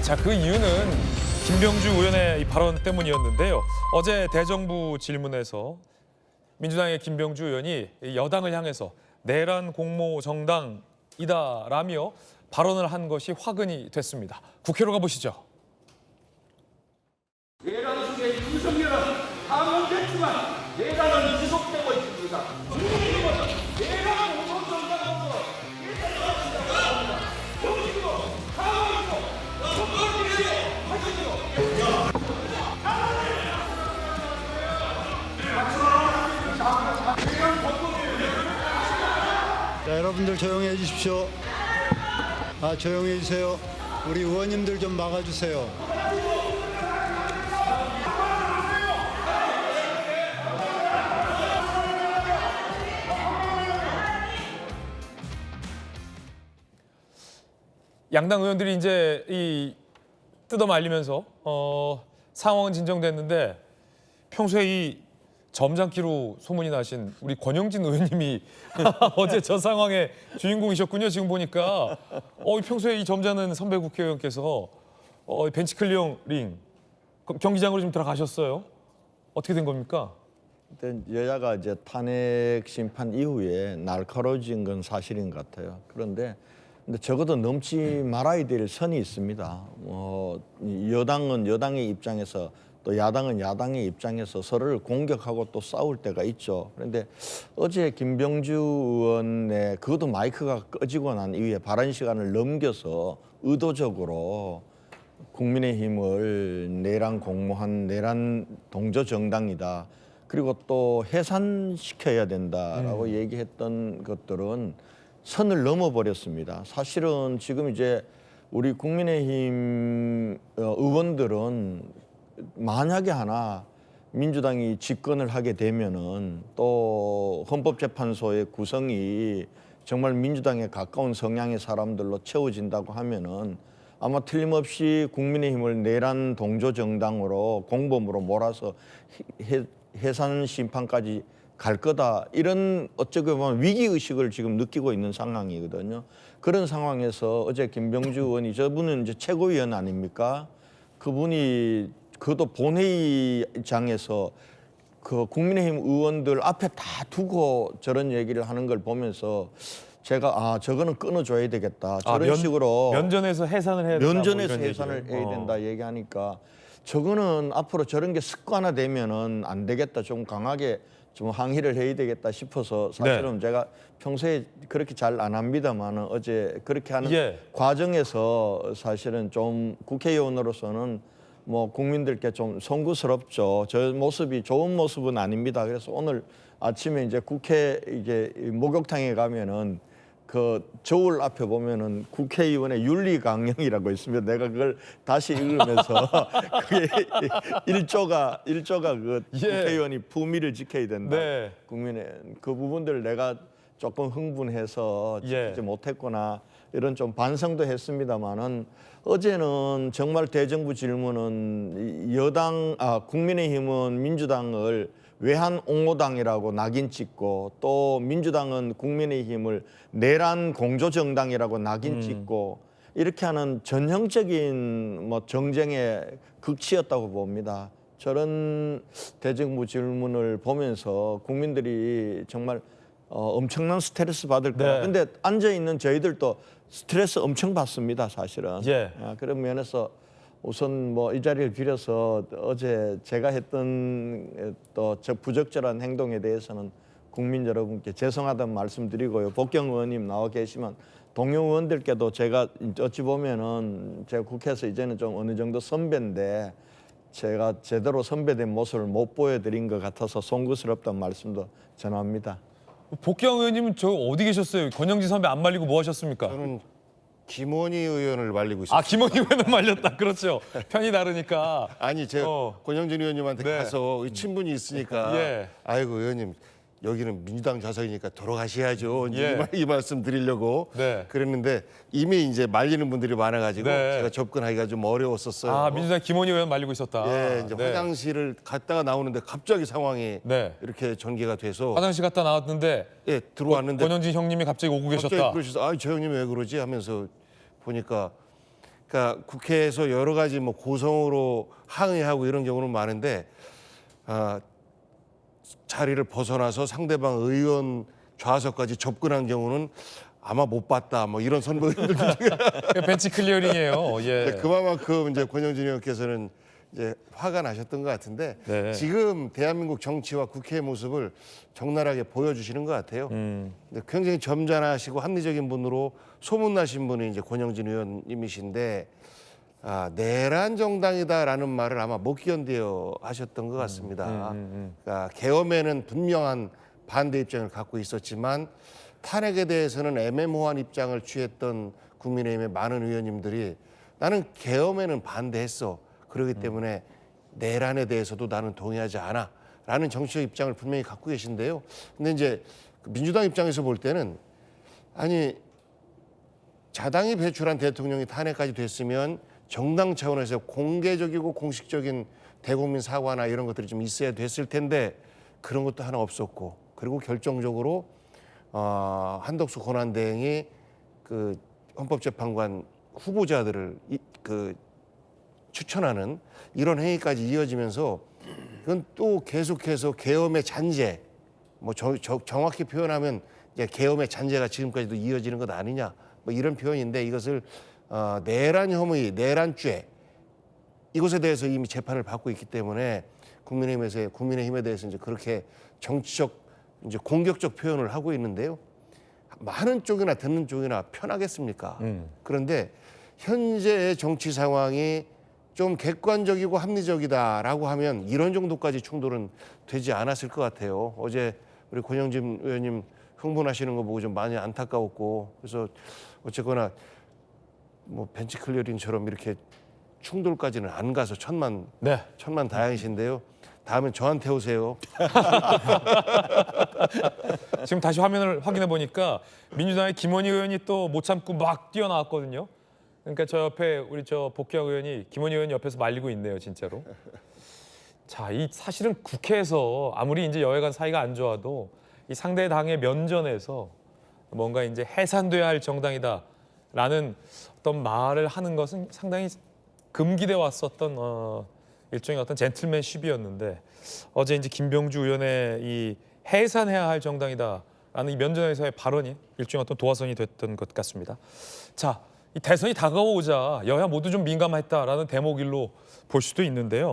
자, 그 이유는 김병주 의원의 이 발언 때문이었는데요. 어제 대정부 질문에서 민주당의 김병주 의원이 여당을 향해서 내란 공모 정당이다라며 발언을 한 것이 화근이 됐습니다. 국회로 가보시죠. 내란 속에 윤석열은 강원됐지만 내란은 지속되고 있습니다. 내란 공모 정당으로 정식으로 강원도 속도를 하시죠. 자, 여러분들 조용히 해주십시오. 조용히 해주세요. 우리 의원님들 좀 막아주세요. 양당 의원들이 이제 뜯어 말리면서 상황은 진정됐는데 평소에 이 점잖기로 소문이 나신 우리 권영진 의원님이 어제 저 상황의 주인공이셨군요. 지금 보니까 평소에 이 점잖은 선배 국회의원께서 벤치 클리어링 경기장으로 좀 들어가셨어요. 어떻게 된 겁니까? 일단 여야가 이제 탄핵 심판 이후에 날카로워진 건 사실인 것 같아요. 근데 적어도 넘지 말아야 될 선이 있습니다. 여당은 여당의 입장에서 또 야당은 야당의 입장에서 서로를 공격하고 또 싸울 때가 있죠. 그런데 어제 김병주 의원의 그것도 마이크가 꺼지고 난 이후에 발언 시간을 넘겨서 의도적으로 국민의힘을 내란 공모한 내란 동조 정당이다. 그리고 또 해산시켜야 된다라고 얘기했던 것들은 선을 넘어버렸습니다. 사실은 지금 이제 우리 국민의힘 의원들은 만약에 하나 민주당이 집권을 하게 되면은 또 헌법재판소의 구성이 정말 민주당에 가까운 성향의 사람들로 채워진다고 하면은 아마 틀림없이 국민의힘을 내란 동조 정당으로 공범으로 몰아서 해산 심판까지 갈 거다. 이런 어쩌게 보면 위기의식을 지금 느끼고 있는 상황이거든요. 그런 상황에서 어제 김병주 의원이 저분은 이제 최고위원 아닙니까? 그분이 그것도 본회의장에서 그 국민의힘 의원들 앞에 다 두고 저런 얘기를 하는 걸 보면서 제가 저거는 끊어줘야 되겠다. 저런 식으로 면전에서 해산을 해야 된다. 면전에서 해산을 해야 된다 얘기하니까 저거는 앞으로 저런 게 습관화되면은 안 되겠다. 좀 강하게 좀 항의를 해야 되겠다 싶어서 사실은 제가 평소에 그렇게 잘 안 합니다만 어제 그렇게 하는 과정에서 사실은 좀 국회의원으로서는 뭐 국민들께 좀 송구스럽죠. 저 모습이 좋은 모습은 아닙니다. 그래서 오늘 아침에 이제 국회 이제 목욕탕에 가면은 그 저울 앞에 보면은 국회의원의 윤리 강령이라고 있습니다. 내가 그걸 다시 읽으면서 그게 일조가 그 국회의원이 품위를 지켜야 된다. 국민의 그 부분들 내가 조금 흥분해서 지키지 못했구나 이런 좀 반성도 했습니다만은 어제는 정말 대정부 질문은 국민의힘은 민주당을 외환 옹호당이라고 낙인 찍고 또 민주당은 국민의힘을 내란 공조 정당이라고 낙인 찍고 이렇게 하는 전형적인 뭐 정쟁의 극치였다고 봅니다. 저런 대정부 질문을 보면서 국민들이 정말 엄청난 스트레스 받을 거예요. 근데 앉아 있는 저희들도 스트레스 엄청 받습니다, 사실은. 그런 면에서 우선 뭐 이 자리를 빌어서 어제 제가 했던 또 부적절한 행동에 대해서는 국민 여러분께 죄송하다는 말씀드리고요. 복경 의원님 나와 계시면 동료 의원들께도 제가 어찌 보면은 제가 국회에서 이제는 좀 어느 정도 선배인데 제가 제대로 선배된 모습을 못 보여드린 것 같아서 송구스럽다는 말씀도 전합니다. 복경 의원님은 저 어디 계셨어요? 권영진 선배 안 말리고 뭐 하셨습니까? 저는 김원희 의원을 말리고 있습니다. 김원희 의원은 말렸다. 그렇죠. 편이 다르니까. 아니 제가 권영진 의원님한테 가서 친분이 있으니까 아이고 의원님 여기는 민주당 좌석이니까 돌아가셔야죠. 이 말씀 드리려고 그랬는데 이미 이제 말리는 분들이 많아가지고 제가 접근하기가 좀 어려웠었어요. 민주당 김원희 의원 말리고 있었다. 이제 화장실을 갔다가 나오는데 갑자기 상황이 이렇게 전개가 돼서 화장실 갔다 나왔는데 들어왔는데 권영진 형님이 갑자기 오고 계셨다. 그러셔서 저 형님 왜 그러지 하면서 보니까 그러니까 국회에서 여러 가지 뭐 고성으로 항의하고 이런 경우는 많은데 자리를 벗어나서 상대방 의원 좌석까지 접근한 경우는 아마 못 봤다. 뭐 이런 선배님들 벤치 클리어링이에요. 예. 그만큼 이제 권영진 의원께서는 이제 화가 나셨던 것 같은데 네. 지금 대한민국 정치와 국회의 모습을 적나라하게 보여주시는 것 같아요. 근데 굉장히 점잖으시고 합리적인 분으로 소문나신 분이 이제 권영진 의원님이신데 내란 정당이다라는 말을 아마 못 견뎌 하셨던 것 같습니다. 그러니까 계엄에는 분명한 반대 입장을 갖고 있었지만 탄핵에 대해서는 애매모호한 입장을 취했던 국민의힘의 많은 의원님들이 나는 계엄에는 반대했어. 그렇기 때문에 내란에 대해서도 나는 동의하지 않아. 라는 정치적 입장을 분명히 갖고 계신데요. 근데 이제 민주당 입장에서 볼 때는 아니 자당이 배출한 대통령이 탄핵까지 됐으면 정당 차원에서 공개적이고 공식적인 대국민 사과나 이런 것들이 좀 있어야 됐을 텐데 그런 것도 하나 없었고 그리고 결정적으로 한덕수 권한대행이 그 헌법재판관 후보자들을 추천하는 이런 행위까지 이어지면서 이건 또 계속해서 계엄의 잔재, 뭐 정확히 표현하면 이제 계엄의 잔재가 지금까지도 이어지는 것 아니냐, 뭐 이런 표현인데 이것을 내란 혐의, 내란죄 이것에 대해서 이미 재판을 받고 있기 때문에 국민의힘에 대해서 이제 그렇게 정치적 이제 공격적 표현을 하고 있는데요. 많은 쪽이나 듣는 쪽이나 편하겠습니까? 그런데 현재의 정치 상황이 좀 객관적이고 합리적이다라고 하면 이런 정도까지 충돌은 되지 않았을 것 같아요. 어제 우리 권영진 의원님 흥분하시는 거 보고 좀 많이 안타까웠고 그래서 어쨌거나 뭐 벤치 클리어링처럼 이렇게 충돌까지는 안 가서 천만 다행이신데요. 다음엔 저한테 오세요. 지금 다시 화면을 확인해 보니까 민주당의 김원희 의원이 또 못 참고 막 뛰어나왔거든요. 그러니까 저 옆에 우리 저 복귀학 의원이 김원희 의원 옆에서 말리고 있네요, 진짜로. 자, 이 사실은 국회에서 아무리 이제 여야 간 사이가 안 좋아도 이 상대 당의 면전에서 뭔가 이제 해산돼야 할 정당이다라는 어떤 말을 하는 것은 상당히 금기돼 왔었던 일종의 어떤 젠틀맨십이었는데 어제 이제 김병주 의원의 이 해산해야 할 정당이다라는 이 면전에서의 발언이 일종의 어떤 도화선이 됐던 것 같습니다. 자, 이 대선이 다가오자 여야 모두 좀 민감했다라는 대목일로 볼 수도 있는데요.